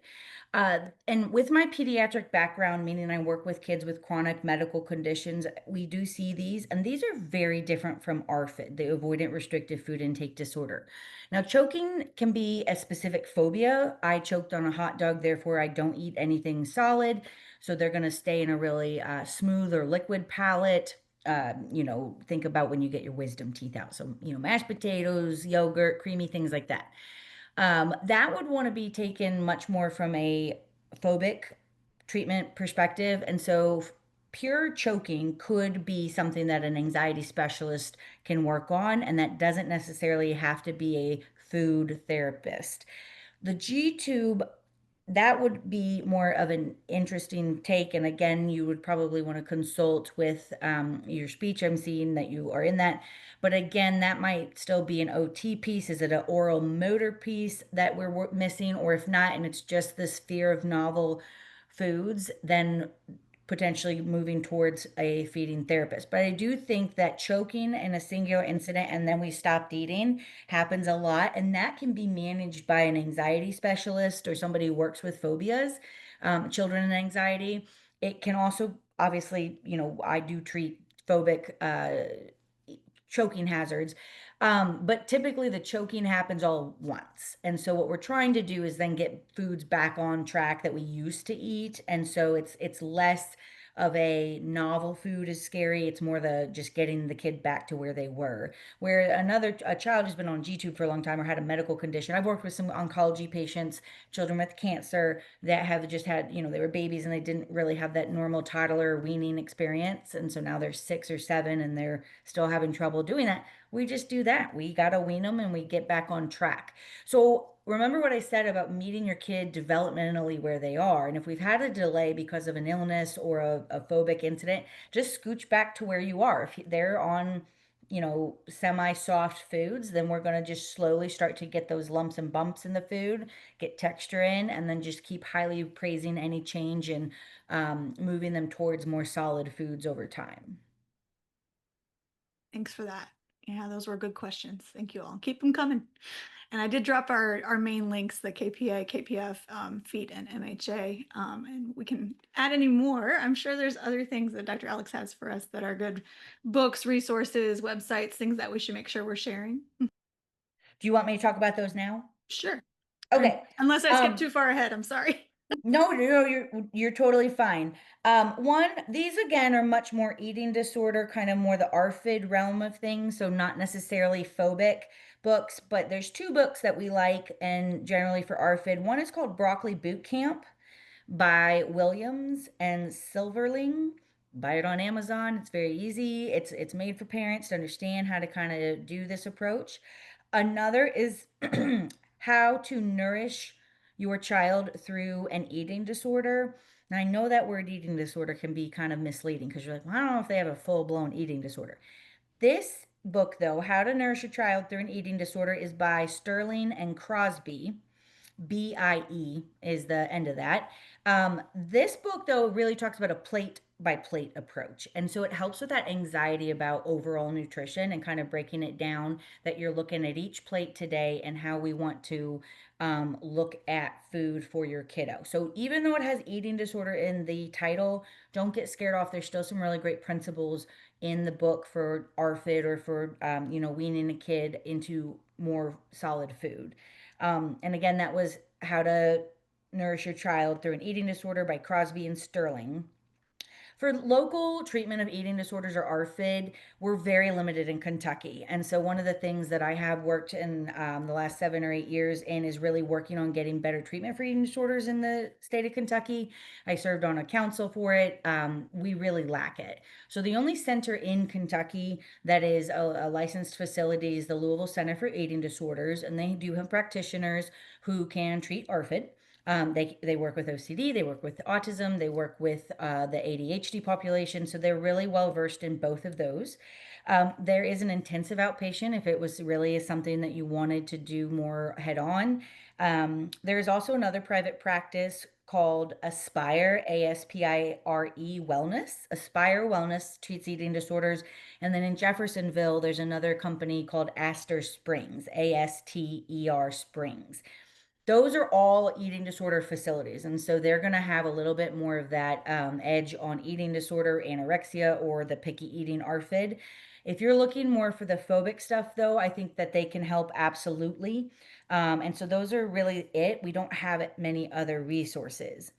C: And with my pediatric background, meaning I work with kids with chronic medical conditions, we do see these, and these are very different from ARFID, the avoidant restrictive food intake disorder. Now, choking can be a specific phobia. I choked on a hot dog, therefore I don't eat anything solid. So they're going to stay in a really smooth or liquid palate. Think about when you get your wisdom teeth out. So, mashed potatoes, yogurt, creamy things like that. That would want to be taken much more from a phobic treatment perspective. And so pure choking could be something that an anxiety specialist can work on, and that doesn't necessarily have to be a food therapist. The G tube, that would be more of an interesting take. And again, you would probably want to consult with your speech. I'm seeing that you are in that. But again, that might still be an OT piece. Is it an oral motor piece that we're missing? Or if not, and it's just this fear of novel foods, then potentially moving towards a feeding therapist. But I do think that choking in a singular incident and then we stopped eating happens a lot. And that can be managed by an anxiety specialist or somebody who works with phobias, children and anxiety. It can also, obviously, I do treat phobic choking hazards. But typically the choking happens all at once. And so what we're trying to do is then get foods back on track that we used to eat. And so it's less of a novel food is scary. It's more the just getting the kid back to where they were. Where a child who's been on G-tube for a long time or had a medical condition. I've worked with some oncology patients, children with cancer that have just had, they were babies and they didn't really have that normal toddler weaning experience. And so now they're 6 or 7 and they're still having trouble doing that. We just do that. We got to wean them and we get back on track. So remember what I said about meeting your kid developmentally where they are. And if we've had a delay because of an illness or a phobic incident, just scooch back to where you are. If they're on, semi-soft foods, then we're going to just slowly start to get those lumps and bumps in the food, get texture in, and then just keep highly praising any change and moving them towards more solid foods over time.
A: Thanks for that. Yeah, those were good questions. Thank you all. Keep them coming. And I did drop our main links, the KPA, KPF, FEET, and MHA, and we can add any more. I'm sure there's other things that Dr. Alex has for us that are good books, resources, websites, things that we should make sure we're sharing.
C: Do you want me to talk about those now?
A: Sure.
C: Okay.
A: Unless I skipped too far ahead, I'm sorry.
C: No, you're totally fine. These again are much more eating disorder, kind of more the ARFID realm of things, so not necessarily phobic books, but there's two books that we like and generally for ARFID. One is called Broccoli Boot Camp by Williams and Silverling. Buy it on Amazon. It's very easy. It's made for parents to understand how to kind of do this approach. Another is How to Nourish Your Child Through an Eating Disorder. Now, I know that word eating disorder can be kind of misleading because you're like, well, I don't know if they have a full-blown eating disorder. This book, though, How to Nourish Your Child Through an Eating Disorder, is by Sterling and Crosby. BIE is the end of that. This book, though, really talks about a plate by plate approach. And so it helps with that anxiety about overall nutrition and kind of breaking it down that you're looking at each plate today and how we want to look at food for your kiddo. So even though it has eating disorder in the title, don't get scared off. There's still some really great principles in the book for ARFID or for, weaning a kid into more solid food. And again, that was How to Nourish Your Child Through an Eating Disorder by Crosby and Sterling. For local treatment of eating disorders or ARFID, we're very limited in Kentucky. And so one of the things that I have worked in the last 7 or 8 years in is really working on getting better treatment for eating disorders in the state of Kentucky. I served on a council for it. We really lack it. So the only center in Kentucky that is a licensed facility is the Louisville Center for Eating Disorders, and they do have practitioners who can treat ARFID. They work with OCD, they work with autism, they work with the ADHD population, so they're really well versed in both of those. There is an intensive outpatient if it was really something that you wanted to do more head on. There's also another private practice called Aspire, Aspire Wellness. Aspire Wellness treats eating disorders. And then in Jeffersonville, there's another company called Aster Springs, Aster Springs. Those are all eating disorder facilities. And so they're going to have a little bit more of that edge on eating disorder, anorexia, or the picky eating ARFID. If you're looking more for the phobic stuff, though, I think that they can help absolutely. And so those are really it. We don't have many other resources.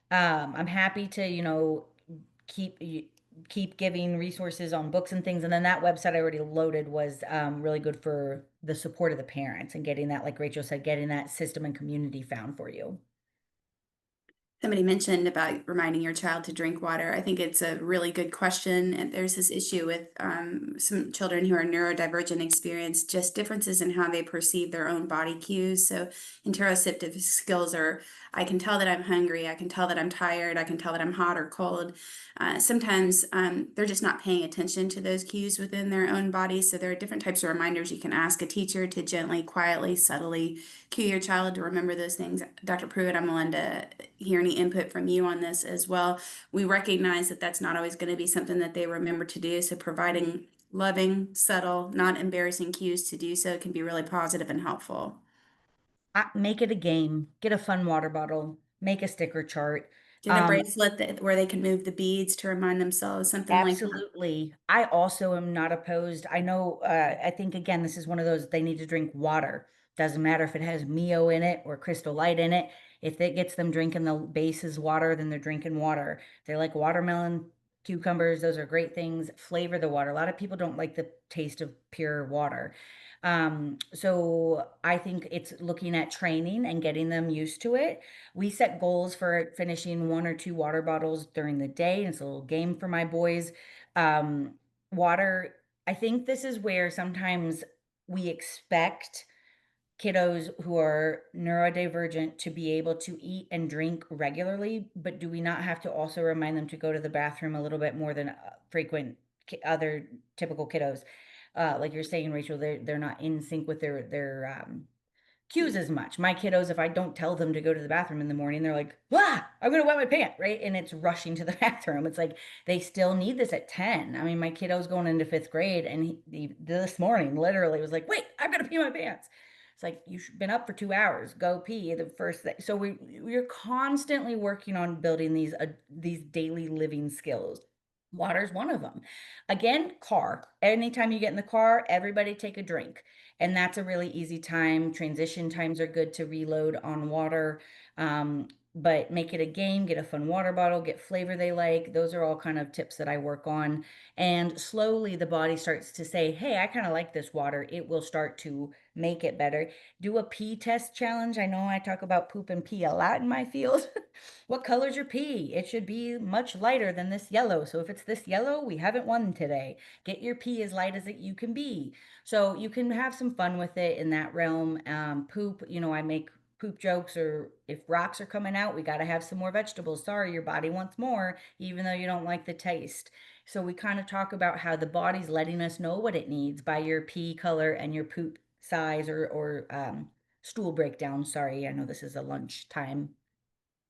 C: I'm happy to, keep keep giving resources on books and things. And then that website I already loaded was really good for the support of the parents and getting that, like Rachel said, getting that system and community found for you.
B: Somebody mentioned about reminding your child to drink water. I think it's a really good question. And there's this issue with some children who are neurodivergent experience just differences in how they perceive their own body cues. So interoceptive skills are, I can tell that I'm hungry, I can tell that I'm tired, I can tell that I'm hot or cold. Sometimes they're just not paying attention to those cues within their own body. So there are different types of reminders you can ask a teacher to gently, quietly, subtly cue your child to remember those things. Dr. Pruitt, I'm willing to hear any input from you on this as well. We recognize that that's not always going to be something that they remember to do. So providing loving, subtle, not embarrassing cues to do so can be really positive and helpful.
C: Make it a game, get a fun water bottle, make a sticker chart.
B: Get a bracelet where they can move the beads to remind themselves, something like that.
C: Absolutely. I also am not opposed. I know, I think again, this is one of those they need to drink water. Doesn't matter if it has Mio in it or Crystal Light in it. If it gets them drinking the base is water, then they're drinking water. They like watermelon, cucumbers, those are great things. Flavor the water. A lot of people don't like the taste of pure water. So I think it's looking at training and getting them used to it. We set goals for finishing one or two water bottles during the day. It's a little game for my boys. Water, I think this is where sometimes we expect kiddos who are neurodivergent to be able to eat and drink regularly, but do we not have to also remind them to go to the bathroom a little bit more than frequent other typical kiddos? Like you're saying, Rachel, they're not in sync with their cues as much. My kiddos, if I don't tell them to go to the bathroom in the morning, they're like, "Ah, I'm gonna wet my pant," right? And it's rushing to the bathroom. It's like they still need this at 10. I mean, my kiddo's going into fifth grade, and this morning literally was like, "Wait, I'm gonna pee my pants." It's like you've been up for 2 hours. Go pee the first thing. So we're constantly working on building these daily living skills. Water's one of them. Again, car. Anytime you get in the car, everybody take a drink. And that's a really easy time. Transition times are good to reload on water. But make it a game, get a fun water bottle, get flavor they like. Those are all kind of tips that I work on. And slowly the body starts to say, hey, I kind of like this water. It will start to make it better. Do a pee test challenge. I know I talk about poop and pee a lot in my field. What color's your pee? It should be much lighter than this yellow. So if it's this yellow, we haven't won today. Get your pee as light as you can be. So you can have some fun with it in that realm. Poop, I make poop jokes, or if rocks are coming out, we got to have some more vegetables. Sorry, your body wants more, even though you don't like the taste. So we kind of talk about how the body's letting us know what it needs by your pee color and your poop size or stool breakdown. Sorry, I know this is a lunchtime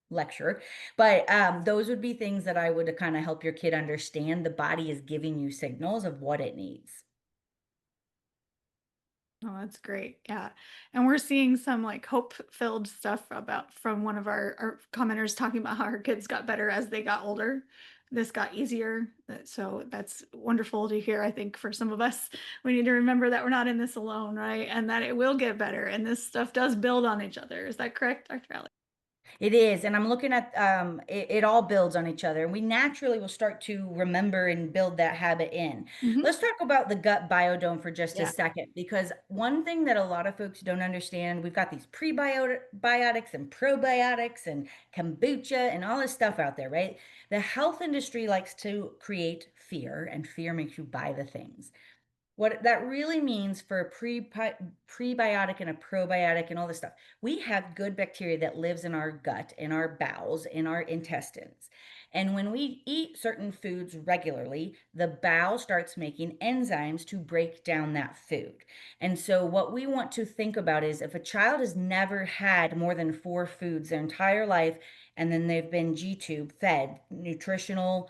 C: lecture, but those would be things that I would kind of help your kid understand the body is giving you signals of what it needs.
A: Oh, that's great. Yeah. And we're seeing some like hope-filled stuff about from one of our commenters talking about how her kids got better as they got older. This got easier. So that's wonderful to hear. I think for some of us, we need to remember that we're not in this alone, right? And that it will get better. And this stuff does build on each other. Is that correct, Dr. Alley?
C: It is, and I'm looking at it all builds on each other, and we naturally will start to remember and build that habit in.
A: Hmm.
C: Let's talk about the gut biodome for just a
A: Yeah.
C: second, because one thing that a lot of folks don't understand, we've got these prebiotics and probiotics and kombucha and all this stuff out there, right? The health industry likes to create fear, and fear makes you buy the things. What that really means for a prebiotic and a probiotic and all this stuff, we have good bacteria that lives in our gut, in our bowels, in our intestines. And when we eat certain foods regularly, the bowel starts making enzymes to break down that food. And so, what we want to think about is if a child has never had more than four foods their entire life, and then they've been G tube fed nutritional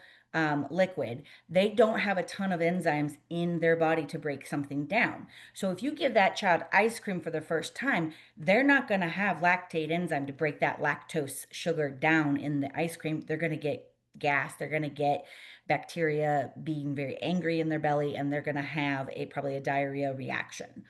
C: liquid, they don't have a ton of enzymes in their body to break something down. So, if you give that child ice cream for the first time, they're not going to have lactate enzyme to break that lactose sugar down in the ice cream. They're going to get gas, they're going to get bacteria being very angry in their belly, and they're going to have probably a diarrhea reaction.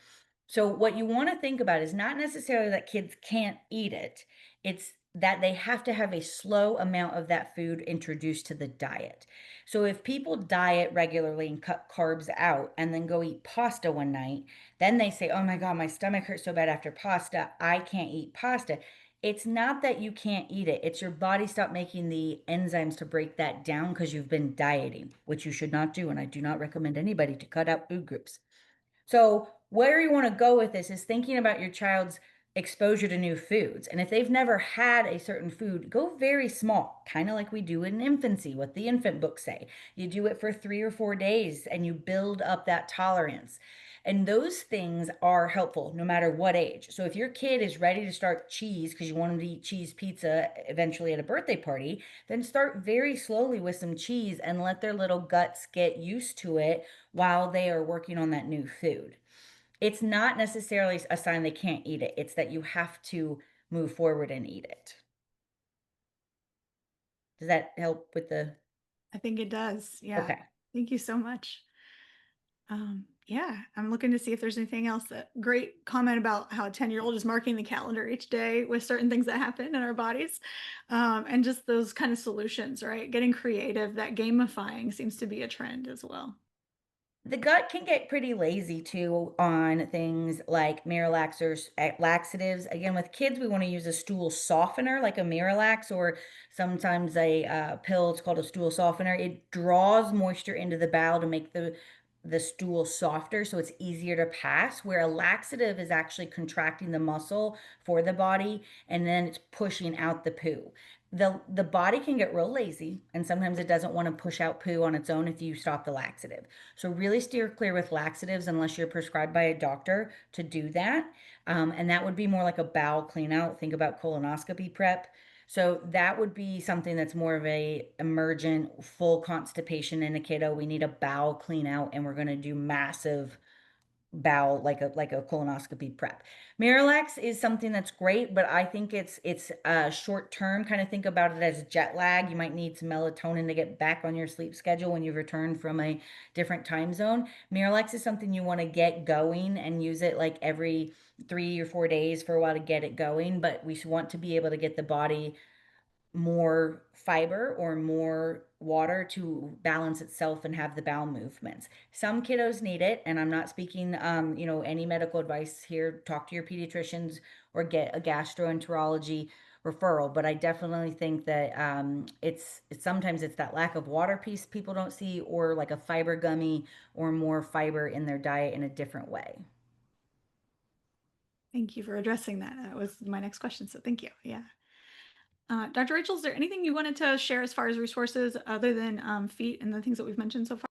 C: So, what you want to think about is not necessarily that kids can't eat it, it's that they have to have a slow amount of that food introduced to the diet. So, if people diet regularly and cut carbs out and then go eat pasta one night, then they say, oh my God, my stomach hurts so bad after pasta, I can't eat pasta. It's not that you can't eat it, it's your body stop making the enzymes to break that down because you've been dieting, which you should not do. And I do not recommend anybody to cut out food groups. So, where you want to go with this is thinking about your child's exposure to new foods. And if they've never had a certain food, go very small, kind of like we do in infancy, what the infant books say. You do it for 3 or 4 days and you build up that tolerance. And those things are helpful no matter what age. So, if your kid is ready to start cheese because you want them to eat cheese pizza eventually at a birthday party, then start very slowly with some cheese and let their little guts get used to it while they are working on that new food. It's not necessarily a sign they can't eat it, it's that you have to move forward and eat it. Does that help with the
A: I think it does. Yeah.
C: okay.
A: Thank you so much. Yeah, I'm looking to see if there's anything else. That great comment about how a 10-year-old is marking the calendar each day with certain things that happen in our bodies. And just those kind of solutions, right? Getting creative, that gamifying seems to be a trend as well.
C: The gut can get pretty lazy too on things like Miralax or laxatives. Again, with kids, we want to use a stool softener like a Miralax or sometimes a pill. It's called a stool softener. It draws moisture into the bowel to make the stool softer so it's easier to pass, where a laxative is actually contracting the muscle for the body and then it's pushing out the poo. The body can get real lazy and sometimes it doesn't want to push out poo on its own if you stop the laxative. So really steer clear with laxatives unless you're prescribed by a doctor to do that. And that would be more like a bowel clean out. Think about colonoscopy prep. So that would be something that's more of a emergent full constipation in a kiddo. We need a bowel clean out and we're going to do massive bowel like a colonoscopy prep. Miralax is something that's great, but I think it's short term. Kind of think about it as jet lag. You might need some melatonin to get back on your sleep schedule when you return from a different time zone. Miralax is something you want to get going and use it like every 3 or 4 days for a while to get it going, but we want to be able to get the body more fiber or more water to balance itself and have the bowel movements. Some kiddos need it, and I'm not speaking, any medical advice here. Talk to your pediatricians or get a gastroenterology referral. But I definitely think that it's sometimes it's that lack of water piece people don't see, or like a fiber gummy or more fiber in their diet in a different way.
A: Thank you for addressing that. That was my next question. So thank you. Yeah. Dr. Rachel, is there anything you wanted to share as far as resources other than feet and the things that we've mentioned so far?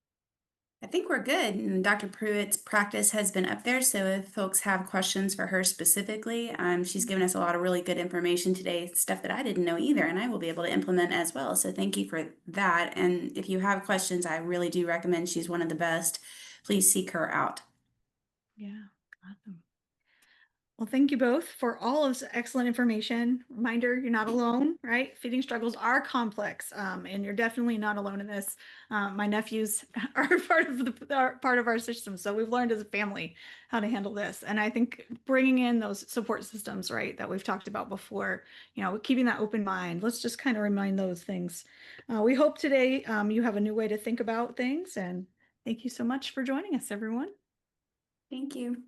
B: I think we're good. And Dr. Pruitt's practice has been up there. So if folks have questions for her specifically, she's given us a lot of really good information today, stuff that I didn't know either, and I will be able to implement as well. So thank you for that. And if you have questions, I really do recommend she's one of the best. Please seek her out.
A: Yeah. Awesome. Well, thank you both for all of this excellent information. Reminder, you're not alone, right? Feeding struggles are complex, and you're definitely not alone in this. My nephews are part of our system, so we've learned as a family how to handle this. And I think bringing in those support systems, right, that we've talked about before, keeping that open mind. Let's just kind of remind those things. We hope today you have a new way to think about things, and thank you so much for joining us, everyone.
B: Thank you.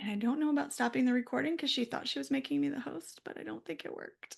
A: And I don't know about stopping the recording because she thought she was making me the host, but I don't think it worked.